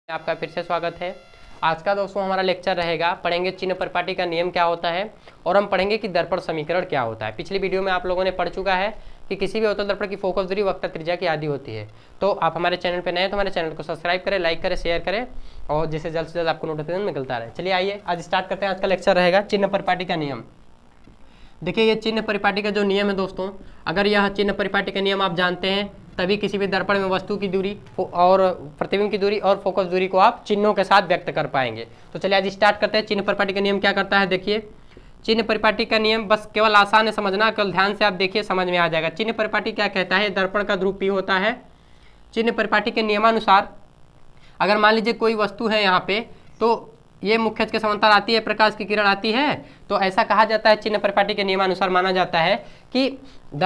आपका फिर से स्वागत है। आज का दोस्तों हमारा लेक्चर रहेगा, पढ़ेंगे चिन्ह परिपाटी का नियम क्या होता है और हम पढ़ेंगे कि दर्पण समीकरण क्या होता है। पिछली वीडियो में आप लोगों ने पढ़ चुका है कि किसी भी अवतल दर्पण की फोकस दूरी वक्र त्रिज्या की आधी होती है। तो आप हमारे चैनल पर नए हैं तो हमारे चैनल को सब्सक्राइब करें, लाइक करें, शेयर करें और जिससे जल्द से जल्द आपको नोटिफिकेशन मिलता रहे। चलिए आइए आज स्टार्ट करते हैं। आज का लेक्चर रहेगा चिन्ह परिपाटी का नियम। देखिए ये चिन्ह परिपाटी का जो नियम है दोस्तों, अगर यह चिन्ह परिपाटी का नियम आप जानते हैं तभी किसी भी दर्पण में वस्तु की दूरी और प्रतिबिंब की दूरी और फोकस दूरी को आप चिन्हों के साथ व्यक्त कर पाएंगे। तो चलिए आज स्टार्ट करते हैं। चिन्ह परिपाटी का नियम क्या करता है, देखिए चिन्ह परिपाटी का नियम बस केवल आसान है समझना, केवल ध्यान से आप देखिए समझ में आ जाएगा। चिन्ह परिपाटी क्या कहता है, दर्पण का ध्रुव P होता है। चिन्ह परिपाटी के नियमानुसार अगर मान लीजिए कोई वस्तु है यहाँ पे, तो ये मुख्य अक्ष के समांतर आती है, प्रकाश की किरण आती है, तो ऐसा कहा जाता है, चिन्ह परिपाटी के नियमानुसार माना जाता है कि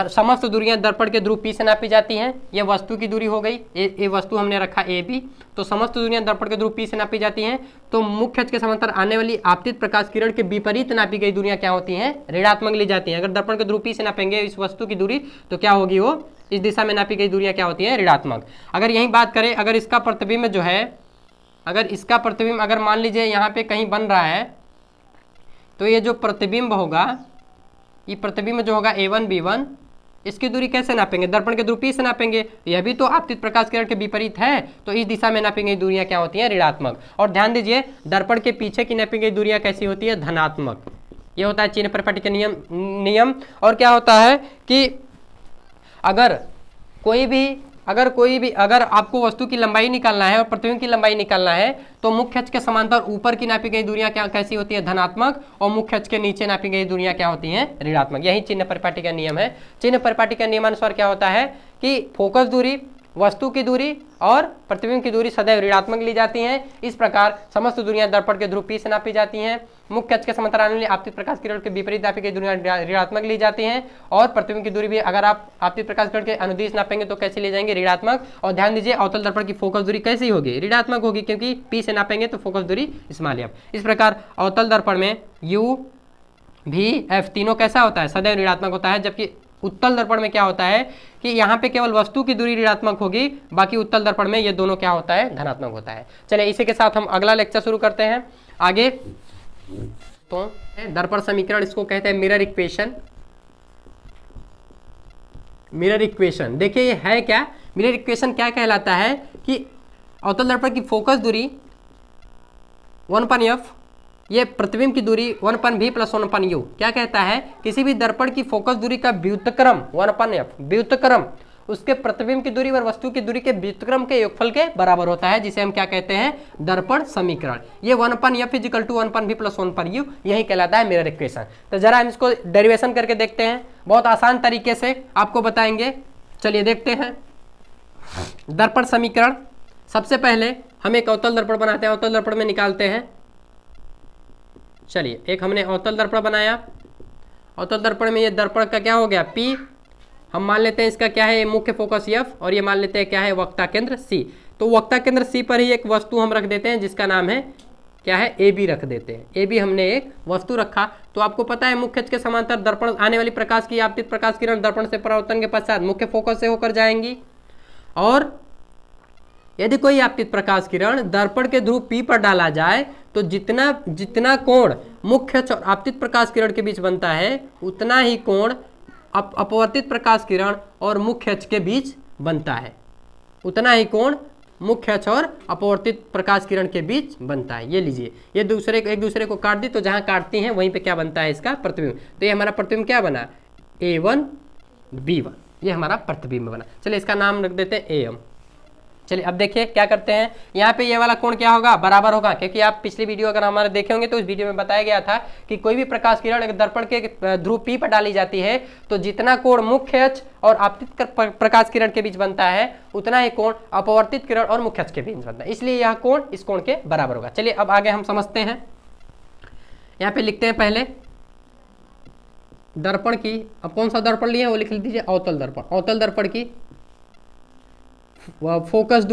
समस्त दूरियां दर्पण के ध्रुव P से नापी जाती हैं। ये वस्तु की दूरी हो गई, ये वस्तु हमने रखा AB, तो समस्त दूरियां दर्पण के ध्रुव P से नापी जाती हैं। तो मुख्य अक्ष के समांतर आने वाली आपतित प्रकाश किरण के विपरीत नापी गई दूरियां क्या होती हैं, ऋणात्मक ली जाती हैं। अगर दर्पण के ध्रुव P से नापेंगे इस वस्तु की दूरी तो क्या होगी, वो इस दिशा में नापी गई दूरियां क्या होती हैं, ऋणात्मक। अगर यही बात करें, अगर इसका प्रतिबिंब जो है, अगर इसका प्रतिबिंब अगर मान लीजिए यहाँ पे कहीं बन रहा है, तो ये जो प्रतिबिंब होगा, ये प्रतिबिंब जो होगा A1 B1, इसकी दूरी कैसे नापेंगे, दर्पण के ध्रुव P से नापेंगे। यह भी तो आपतित प्रकाश किरण के विपरीत है, तो इस दिशा में नापी गई दूरियां क्या होती हैं, ऋणात्मक। और ध्यान दीजिए दर्पण के पीछे की नापी गई दूरियां कैसी होती है, धनात्मक। ये होता है चिन्ह परिपाटी का नियम। और क्या होता है कि अगर आपको वस्तु की लंबाई निकालना है और प्रतिबिंब की लंबाई निकालना है, तो मुख्य अक्ष के समांतर ऊपर की नापी गई दूरियां क्या कैसी होती है, धनात्मक, और मुख्य अक्ष के नीचे नापी गई दूरियां क्या होती हैं, ऋणात्मक। यही चिन्ह परिपाटी का नियम है। चिन्ह परिपाटी का नियमानुसार क्या होता है कि फोकस दूरी, वस्तु की दूरी और प्रतिबिंब की दूरी सदैव ऋणात्मक ली जाती हैं। इस प्रकार समस्त दूरियां दर्पण के ध्रुव P से नापी जाती हैं। मुख्य अक्ष के समांतर आने वाली आपतित प्रकाश किरण के विपरीत नापी गई दूरियां ऋणात्मक ली जाती हैं। और प्रतिबिंब की दूरी भी अगर आप आपतित प्रकाश किरण के अनुदिश नापेंगे तो कैसे ले जाएंगे, ऋणात्मक। और ध्यान दीजिए अवतल दर्पण की फोकस दूरी कैसी होगी, ऋणात्मक होगी, क्योंकि P से नापेंगे तो फोकस दूरी स्मॉल f। इस प्रकार अवतल दर्पण में U V F तीनों कैसा होता है, सदैव ऋणात्मक होता है। जबकि उत्तल दर्पण में क्या होता है कि यहाँ पे केवल वस्तु की दूरी ऋणात्मक होगी, बाकी उत्तल दर्पण में ये दोनों क्या होता है, धनात्मक होता है। चलिए इसी के साथ हम अगला लेक्चर शुरू करते हैं आगे। तो दर्पण समीकरण, इसको कहते हैं मिरर इक्वेशन। मिरर इक्वेशन देखिए ये है क्या, मिरर इक्वेशन क्या कहलाता है कि अवतल दर्पण की फोकस दूरी 1/f, ये प्रतिबिंब की दूरी 1/v + 1/u क्या कहता है, किसी भी दर्पण की फोकस दूरी का व्युत्क्रम 1/f, व्युत्क्रम उसके प्रतिबिंब की दूरी और वस्तु की दूरी के व्युत्क्रम के योगफल के बराबर होता है, जिसे हम क्या कहते हैं, दर्पण समीकरण। ये 1/f = 1/v + 1/u, यही कहलाता है मिरर इक्वेशन। तो जरा हम इसको डेरिवेशन करके देखते हैं, बहुत आसान तरीके से आपको बताएंगे। चलिए देखते हैं दर्पण समीकरण। सबसे पहले हम एक अवतल दर्पण बनाते हैं, अवतल दर्पण में निकालते हैं। चलिए एक हमने अवतल दर्पण बनाया, अवतल दर्पण में ये दर्पण का क्या हो गया, P, हम मान लेते हैं इसका क्या है, मुख्य फोकस F, और ये मान लेते हैं क्या है, वक्ता केंद्र C। तो वक्ता केंद्र C पर ही एक वस्तु हम रख देते हैं जिसका नाम है क्या है, AB रख देते हैं। AB हमने एक वस्तु रखा। तो आपको पता है मुख्य अक्ष के समांतर दर्पण आने वाली प्रकाश की आपतित प्रकाश किरण दर्पण से परावर्तन के पश्चात मुख्य फोकस से होकर जाएंगी, और यदि कोई आपतित प्रकाश किरण दर्पण के ध्रुव P पर डाला जाए तो जितना कोण मुख्य अक्ष और आपतित प्रकाश किरण के बीच बनता है, उतना ही कोण अपवर्तित प्रकाश किरण और मुख्य अक्ष के बीच बनता है, उतना ही कोण मुख्य अक्ष और अपवर्तित प्रकाश किरण के बीच बनता है। ये लीजिए, ये एक दूसरे को काट दी तो जहां काटती हैं वहीं पे क्या बनता है, इसका प्रतिबिंब। तो ये हमारा प्रतिबिंब क्या बना, A1 B1, ये हमारा प्रतिबिंब बना। चलिए इसका नाम रख देते हैं AM। चलिए अब देखिए क्या करते हैं, यहाँ पे ये वाला कोण क्या होगा, बराबर होगा, क्योंकि आप पिछली वीडियो अगर हमारे देखे होंगे तो उस वीडियो में बताया गया था कि कोई भी प्रकाश किरण एक दर्पण के ध्रुव P पर डाली जाती है तो जितना कोण मुख्य अक्ष और आपतित प्रकाश किरण के बीच बनता है, उतना ही कोण अपवर्तित किरण और मुख्य अक्ष के बीच बनता है, इसलिए यह कोण इस कोण के बराबर होगा। चलिए अब आगे हम समझते हैं। यहाँ पे लिखते हैं पहले दर्पण की, अब कौन सा दर्पण लिए वो लिख लीजिए, अवतल दर्पण। अवतल दर्पण की फोकस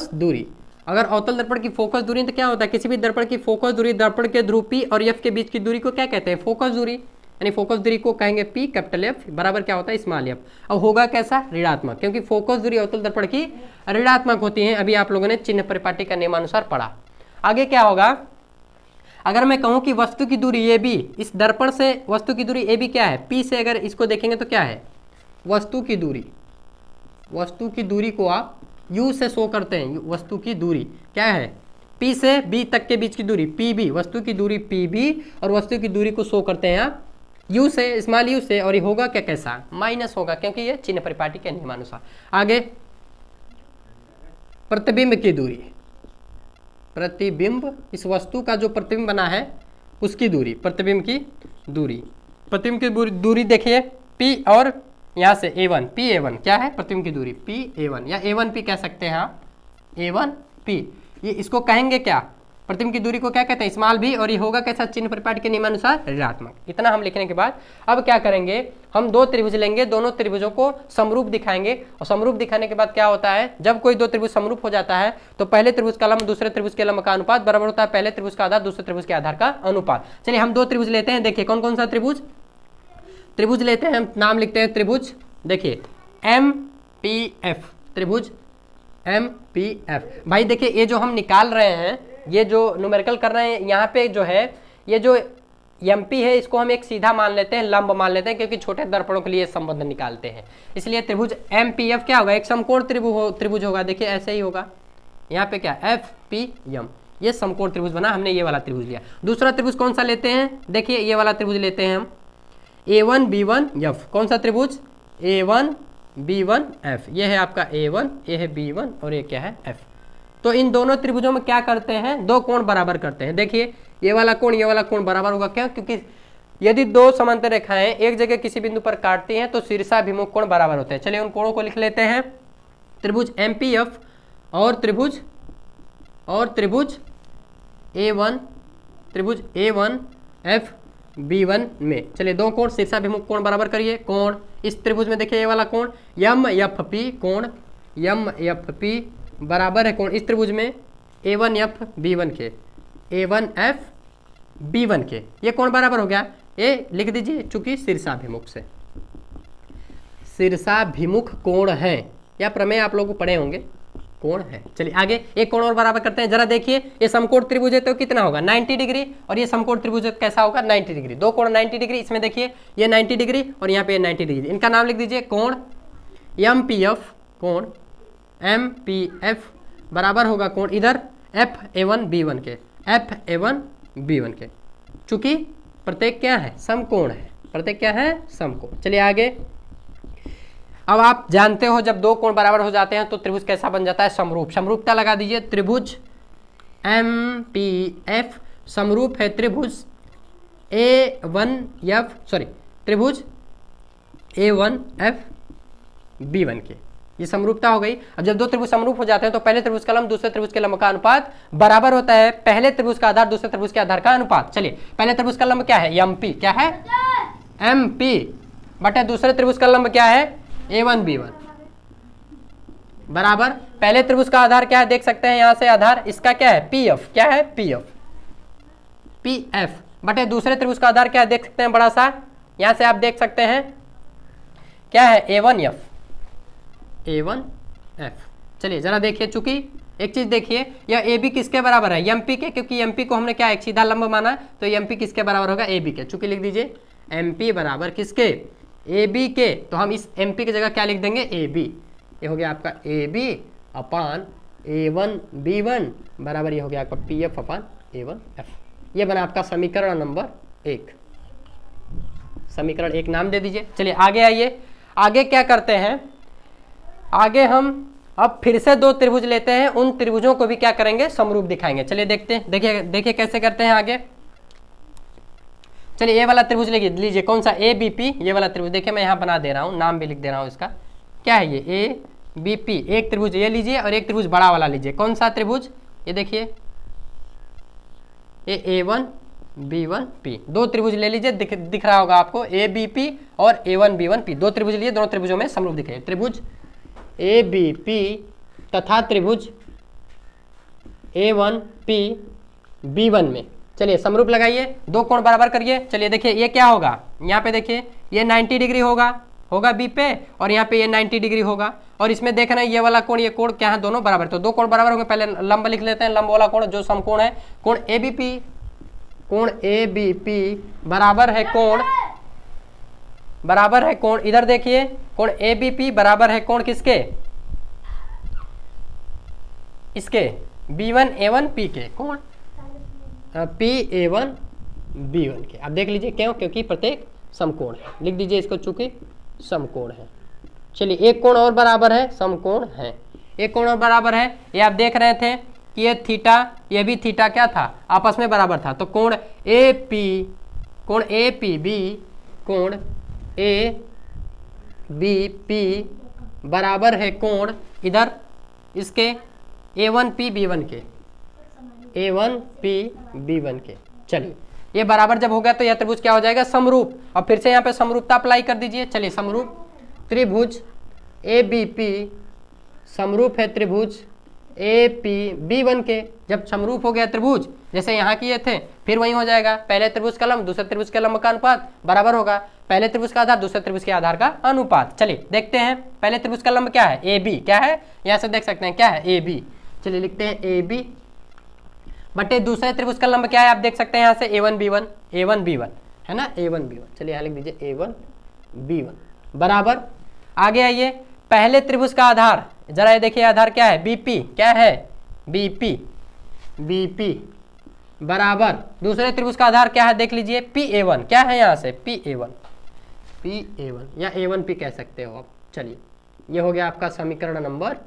दूरी, अगर अवतल दर्पण की फोकस दूरी तो क्या होता है, किसी भी दर्पण की फोकस दूरी दर्पण के ध्रुव P और F के बीच की दूरी को क्या कहते हैं, फोकस दूरी। यानी फोकस दूरी को कहेंगे P कैपिटल F बराबर क्या होता है स्मॉल f। अब होगा कैसा ऋणात्मक, क्योंकि फोकस दूरी अवतल दर्पण की ऋणात्मक होती है। अभी आप लोगों ने चिन्ह परिपाटी का नियमानुसार पढ़ा। आगे क्या होगा, अगर मैं कहूं कि वस्तु की दूरी AB, इस दर्पण से वस्तु की दूरी AB क्या है, P से अगर इसको देखेंगे तो क्या है वस्तु की दूरी को आप U से शो करते हैं। वस्तु की दूरी क्या है P से B तक के बीच की दूरी PB, वस्तु की दूरी PB और वस्तु की दूरी को शो करते हैं आप U से, स्मॉल u से। और ये होगा क्या, कैसा माइनस होगा, क्योंकि ये चिन्ह परिपाटी के नियमानुसार। आगे प्रतिबिंब की दूरी, प्रतिबिंब इस वस्तु का जो प्रतिबिंब बना है उसकी दूरी, प्रतिबिंब की दूरी देखिए P और यहाँ से A1 PA1 क्या है प्रतिबिंब की दूरी PA1 या A1P कह सकते हैं आप A1P। ये इसको कहेंगे क्या, प्रतिबिंब की दूरी को क्या कहते हैं स्मॉल b, और ये होगा कैसा चिन्ह परिपाटी के नियमानुसार ऋणात्मक। इतना हम लिखने के बाद अब क्या करेंगे, हम दो त्रिभुज लेंगे, दोनों त्रिभुजों को समरूप दिखाएंगे। और समरूप दिखाने के बाद क्या होता है, जब कोई दो त्रिभुज समरूप हो जाता है तो पहले त्रिभुज का लंब दूसरे त्रिभुज के लंब का अनुपात बराबर होता है पहले त्रिभुज का आधार दूसरे त्रिभुज के आधार का अनुपात। चलिए हम दो त्रिभुज लेते हैं, देखिए कौन कौन सा त्रिभुज लेते हैं। हम नाम लिखते हैं त्रिभुज, देखिए MPF, त्रिभुज MPF। भाई देखिए ये जो हम निकाल रहे हैं, ये जो न्यूमेरिकल कर रहे हैं यहाँ पे जो है, ये जो MP है इसको हम एक सीधा मान लेते हैं, लंब मान लेते हैं, क्योंकि छोटे दर्पणों के लिए संबंध निकालते हैं। इसलिए त्रिभुज MPF क्या होगा, एक समकोण त्रिभुज होगा। देखिए ऐसे ही होगा, यहाँ पे क्या FPM, ये समकोण त्रिभुज बना, हमने ये वाला त्रिभुज लिया। दूसरा त्रिभुज कौन सा लेते हैं, देखिए ये वाला त्रिभुज लेते हैं हम A1B1F। कौन सा त्रिभुज A1B1F, ये है आपका A1, ये है B1 और ये क्या है F। तो इन दोनों त्रिभुजों में क्या करते हैं, दो कोण बराबर करते हैं। देखिए ये वाला कोण बराबर होगा, क्यों, क्योंकि यदि दो समांतर रेखाएं एक जगह किसी बिंदु पर काटती हैं तो शीर्षाभिमुख कोण बराबर होते हैं। चलिए उन कोणों को लिख लेते हैं, त्रिभुज MPF और त्रिभुज A1FB1 में। चलिए दो कोण शीर्षाभिमुख कोण बराबर करिए। कोण इस त्रिभुज में देखिए ये वाला कोण MFP, कोण MFP बराबर है कोण इस त्रिभुज में A1FB1 के, A1FB1 के। ये कोण बराबर हो गया, ये लिख दीजिए, चूंकि शीर्षाभिमुख कोण है, या प्रमेय आप लोग पढ़े होंगे, कोण है। चलिए आगे एक कोण और बराबर करते हैं। जरा देखिए ये समकोण त्रिभुज है तो कितना होगा 90 डिग्री, और ये समकोण त्रिभुज कैसा होगा 90 डिग्री। दो कोण 90 डिग्री, इसमें देखिए ये 90 डिग्री और यहाँ पे 90 डिग्री। इनका नाम लिख दीजिए कोण MPF, कोण MPF बराबर होगा कोण इधर FA1B1 के, FA1B1 के, चूंकि प्रत्येक क्या है समकोण है, प्रत्येक क्या है समकोण। चलिए आगे, अब आप जानते हो जब दो कोण बराबर हो जाते हैं तो त्रिभुज कैसा बन जाता है समरूप। समरूपता लगा दीजिए, त्रिभुज MPF समरूप है त्रिभुज त्रिभुज A1FB1 के। ये समरूपता हो गई। अब जब दो त्रिभुज समरूप हो जाते हैं तो पहले त्रिभुज का लंब दूसरे त्रिभुज के लंब का अनुपात बराबर होता है पहले त्रिभुज का आधार दूसरे त्रिभुज के आधार का अनुपात। चलिए पहले त्रिभुज का लंब क्या है MP, क्या है MP बटे दूसरे त्रिभुज का लंब क्या है A1B1 बराबर पहले त्रिभुज का आधार क्या है, देख सकते हैं यहां से आधार इसका क्या है PF, क्या है PF बटे दूसरे त्रिभुज का आधार क्या है, देख सकते हैं बड़ा सा, यहां से आप देख सकते हैं क्या है A1F। चलिए जरा देखिए, चूंकि एक चीज देखिए यह AB किसके बराबर है MP के, क्योंकि MP को हमने क्या एक सीधा लंब माना, तो MP किसके बराबर होगा AB के। चूंकि लिख दीजिए MP बराबर किसके AB के, तो हम इस MP की जगह क्या लिख देंगे AB। ये हो गया आपका AB अपान A1B1 बराबर ये हो गया आपका PF अपान A1F। ये बना आपका समीकरण नंबर 1, समीकरण 1 नाम दे दीजिए। चलिए आगे आइए, आगे क्या करते हैं, आगे हम अब फिर से दो त्रिभुज लेते हैं, उन त्रिभुजों को भी क्या करेंगे समरूप दिखाएंगे। चलिए देखते हैं, देखिए कैसे करते हैं आगे। चलिए ये वाला त्रिभुज लीजिए कौन सा ABP, ये वाला त्रिभुज देखिए मैं यहाँ बना दे रहा हूँ, नाम भी लिख दे रहा हूँ इसका, क्या है ये ABP। एक त्रिभुज ये लीजिए और एक त्रिभुज बड़ा वाला लीजिए, कौन सा त्रिभुज, ये देखिए ये A1B1P। दो त्रिभुज ले लीजिए, दिख रहा होगा आपको ABP और A1B1P। दो त्रिभुज लिए, दोनों त्रिभुजों में समरूप दिखे, त्रिभुज ABP तथा त्रिभुज A1P B1 में। चलिए समरूप लगाइए, दो कोण बराबर करिए। चलिए देखिए ये क्या होगा यहाँ पे देखिए ये 90 डिग्री होगा बी पे, और यहाँ पे ये 90 डिग्री होगा। और इसमें देखना ये वाला कोण ये कोण क्या है, दोनों बराबर, तो दो कोण बराबर होंगे। पहले लंब लिख लेते हैं, लंब वाला कोण जो समकोण है, कोण एबीपी, कोण एबीपी बराबर है कोण इधर देखिए, कोण एबीपी बराबर है कोण किसके, इसके B1A1 P के, कोण PA1 B1 के। अब देख लीजिए क्यों, क्योंकि प्रत्येक समकोण है, लिख दीजिए इसको चूंकि समकोण है। चलिए एक कोण और बराबर है, समकोण है, एक कोण और बराबर है। ये आप देख रहे थे कि ये थीटा, ये भी थीटा क्या था, आपस में बराबर था। तो कोण ABP बराबर है कोण इधर इसके A1P B1 के, A1P B1 के। चलिए ये बराबर जब हो गया तो यह त्रिभुज क्या हो जाएगा, समरूप। अब फिर से यहाँ पे समरूपता अप्लाई कर दीजिए। चलिए समरूप त्रिभुज ABP समरूप है त्रिभुज AP B1 के। जब समरूप हो गया त्रिभुज, जैसे यहाँ किए थे, फिर वही हो जाएगा, पहले त्रिभुज का लंब दूसरे त्रिभुज के लंब का अनुपात बराबर होगा, पहले त्रिभुज का आधार दूसरे त्रिभुज के आधार का अनुपात। चलिए देखते हैं, पहले त्रिभुज का लंब क्या है, AB, क्या है, यहाँ से देख सकते हैं क्या है, AB। चलिए लिखते हैं AB बटे दूसरे त्रिभुज का लंब क्या है, आप देख सकते हैं यहाँ से A1B1 है ना, A1B1। चलिए यहाँ लिख दीजिए A1B1 बराबर। आगे आइए, पहले त्रिभुज का आधार, जरा ये देखिए आधार क्या है, BP, क्या है, BP बराबर दूसरे त्रिभुज का आधार क्या है, देख लीजिए PA1, क्या है यहाँ से PA1 या A1P कह सकते हो आप। चलिए ये हो गया आपका समीकरण नंबर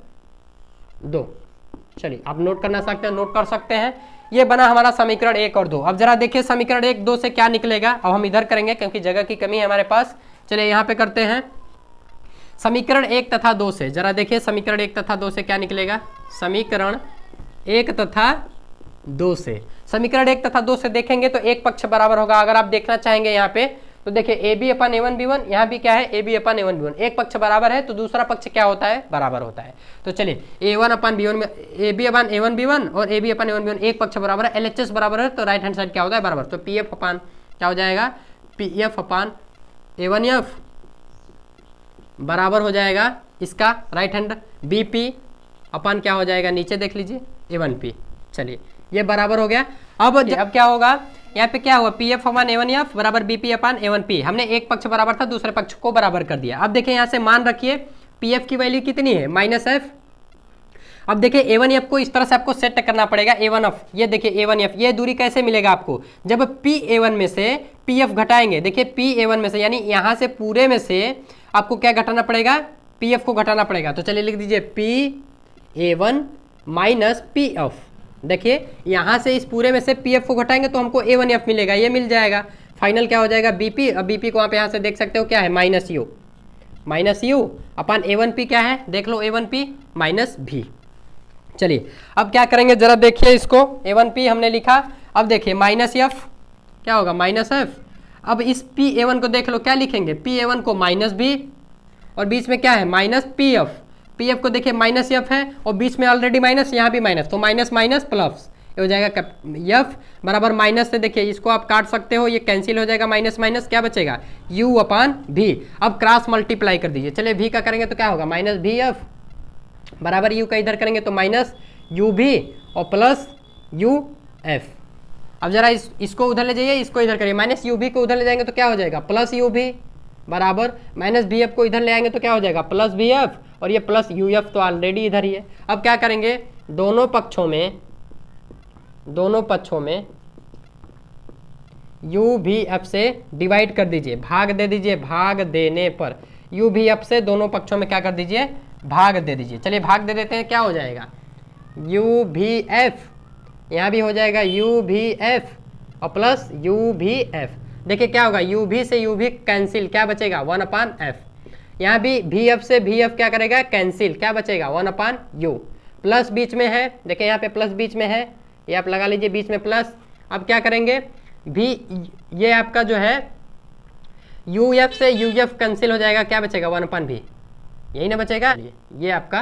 2। चलिए आप नोट करना सकते हैं, नोट कर सकते हैं। ये बना हमारा समीकरण 1 और 2। अब जरा देखिए समीकरण 1 2 से क्या निकलेगा। अब हम इधर करेंगे क्योंकि जगह की कमी है हमारे पास। चलिए यहाँ पे करते हैं समीकरण 1 तथा 2 से। जरा देखिए समीकरण 1 तथा 2 से क्या निकलेगा, समीकरण 1 तथा 2 से, समीकरण 1 तथा 2 से देखेंगे तो एक पक्ष बराबर होगा। अगर आप देखना चाहेंगे यहाँ पे तो देखिए AB/A1B1, यहाँ भी क्या है AB/A1B1, एक पक्ष बराबर है तो दूसरा पक्ष क्या होता है, बराबर होता है। तो चलिए A1/B1 में AB/A1B1 और AB/A1B1 एक पक्ष बराबर है, LHS बराबर है तो राइट हैंड साइड क्या होता है, बराबर। तो PF अपान क्या हो जाएगा, PF/A1F बराबर हो जाएगा इसका राइट हैंड BP अपान क्या हो जाएगा, नीचे देख लीजिए A1P। चलिए ये बराबर हो गया। अब क्या होगा, यहाँ पे क्या हुआ, PF/A1F बराबर BP/A1P। हमने एक पक्ष बराबर था, दूसरे पक्ष को बराबर कर दिया। अब देखिए यहाँ से मान रखिए PF की वैल्यू कितनी है, -F। अब देखिए A1F को इस तरह से आपको सेट करना पड़ेगा, A1F, ये देखिए A1F, ये दूरी कैसे मिलेगा आपको, जब PA1 में से PF घटाएंगे। देखिए PA1 में से यानी यहाँ से पूरे में से आपको क्या घटाना पड़ेगा, PF को घटाना पड़ेगा। तो चलिए लिख दीजिए PA1 माइनस PF। देखिए यहाँ से इस पूरे में से PF को घटाएंगे तो हमको A1F मिलेगा, ये मिल जाएगा। फाइनल क्या हो जाएगा BP। अब BP को आप यहाँ से देख सकते हो क्या है, -U अपान A1P क्या है, देख लो A1P माइनस V। चलिए अब क्या करेंगे, जरा देखिए इसको, A1P हमने लिखा। अब देखिए -F क्या होगा, -F। अब इस PA1 को देख लो, क्या लिखेंगे, PA1 को -B और बीच में क्या है -PF। PF को देखिए -F है और बीच में ऑलरेडी माइनस, यहाँ भी माइनस, तो माइनस माइनस प्लस, ये हो जाएगा F बराबर माइनस से। देखिए इसको आप काट सकते हो, ये कैंसिल हो जाएगा, माइनस माइनस क्या बचेगा, U/V। अब क्रॉस मल्टीप्लाई कर दीजिए। चलिए V का करेंगे तो क्या होगा, -VF बराबर U का इधर करेंगे तो -UV और प्लस UF। अब जरा इसको उधर ले जाइए, इसको इधर करिए, -UV को उधर ले जाएंगे तो क्या हो जाएगा, +UV बराबर -VF को इधर ले आएंगे तो क्या हो जाएगा, +VF और ये +UF तो ऑलरेडी इधर ही है। अब क्या करेंगे, दोनों पक्षों में UVF से डिवाइड कर दीजिए, भाग दे दीजिए। भाग देने पर UVF से दोनों पक्षों में क्या कर दीजिए, भाग दे दीजिए। चलिए भाग दे देते हैं, क्या हो जाएगा, UVF, यहाँ भी हो जाएगा UVF और प्लस UVF। देखिए क्या होगा, UV से UV कैंसिल, क्या बचेगा, 1/F। यहाँ भी VF से VF क्या करेगा, कैंसिल, क्या बचेगा, 1/U। प्लस बीच में है, देखिए यहाँ पे प्लस बीच में है, ये आप लगा लीजिए बीच में प्लस। अब क्या करेंगे, ये आपका जो है UF से UF कैंसिल हो जाएगा, क्या बचेगा, 1/V, यही ना बचेगा। ये आपका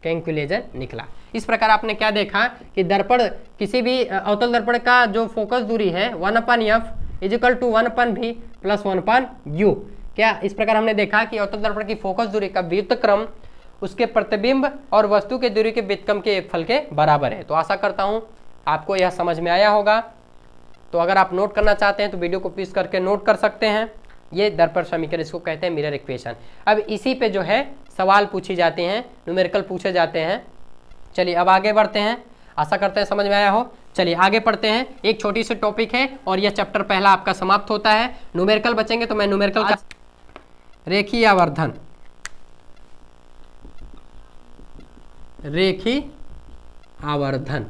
कैलकुलेशन निकला। इस प्रकार आपने क्या देखा कि दर्पण, किसी भी अवतल दर्पण का जो फोकस दूरी है 1/F is equal to 1/v plus 1/u। क्या इस प्रकार हमने देखा कि अवतल दर्पण की फोकस दूरी का व्युत्क्रम उसके प्रतिबिंब और वस्तु के दूरी के व्युत्क्रम के एक फल के बराबर है। तो आशा करता हूं आपको यह समझ में आया होगा। तो अगर आप नोट करना चाहते हैं तो वीडियो को पॉज करके नोट कर सकते हैं। ये दर्पण समीकरण, इसको कहते हैं मिरर इक्वेशन। अब इसी पे जो है सवाल पूछी जाते हैं, न्यूमेरिकल पूछे जाते हैं। चलिए अब आगे बढ़ते हैं, आशा करते हैं समझ में आया हो। चलिए आगे पढ़ते हैं। एक छोटी सी टॉपिक है और यह चैप्टर पहला आपका समाप्त होता है। न्यूमेरिकल बचेंगे तो मैं न्यूमेरिकल का रेखीय आवर्धन, रेखीय आवर्धन।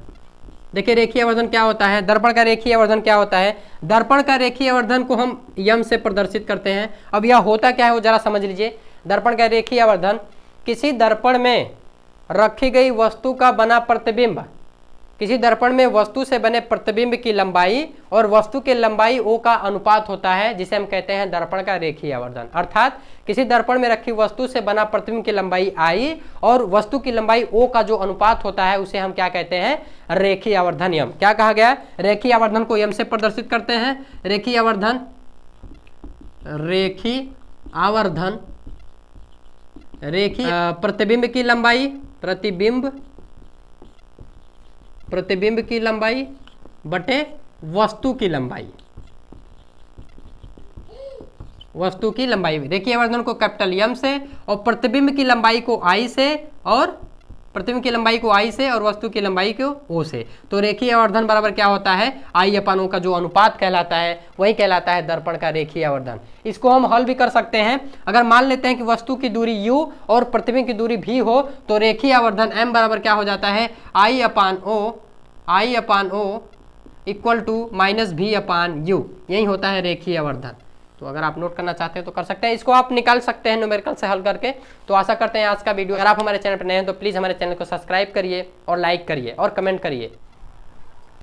देखिए रेखीय आवर्धन क्या होता है, दर्पण का रेखीय आवर्धन क्या होता है। दर्पण का रेखीय आवर्धन को हम यम से प्रदर्शित करते हैं। अब यह होता क्या है वो जरा समझ लीजिए। दर्पण का रेखीय आवर्धन किसी दर्पण में रखी गई वस्तु का बना प्रतिबिंब, किसी दर्पण में वस्तु से बने प्रतिबिंब की लंबाई और वस्तु की लंबाई ओ का अनुपात होता है, जिसे हम कहते हैं दर्पण का रेखीय आवर्धन। अर्थात किसी दर्पण में रखी वस्तु से बना प्रतिबिंब की लंबाई आई और वस्तु की लंबाई ओ का जो अनुपात होता है उसे हम क्या कहते हैं, रेखीय आवर्धन यम। क्या कहा गया, रेखीय आवर्धन को यम से प्रदर्शित करते हैं। रेखीय आवर्धन, रेखीय आवर्धन, रेखीय प्रतिबिंब की लंबाई, प्रतिबिंब की लंबाई बटे वस्तु की लंबाई, वस्तु की लंबाई। रेखीय आवर्धन को कैपिटल एम से और प्रतिबिंब की लंबाई को आई से, और प्रतिबिंब की लंबाई को आई से और वस्तु की लंबाई को ओ से। तो रेखीय आवर्धन बराबर क्या होता है, आई अपन ओ का जो अनुपात कहलाता है वही कहलाता है दर्पण का रेखीय आवर्धन। इसको हम हल भी कर सकते हैं। अगर मान लेते हैं कि वस्तु की दूरी u और प्रतिबिंब की दूरी v हो तो रेखीय आवर्धन m बराबर क्या हो जाता है, I upon O equal to minus v/u। यही होता है रेखीय आवर्धन। तो अगर आप नोट करना चाहते हैं तो कर सकते हैं, इसको आप निकाल सकते हैं न्यूमेरिकल से हल करके। तो आशा करते हैं आज का वीडियो, अगर आप हमारे चैनल पर नए हैं तो प्लीज़ हमारे चैनल को सब्सक्राइब करिए और लाइक करिए और कमेंट करिए।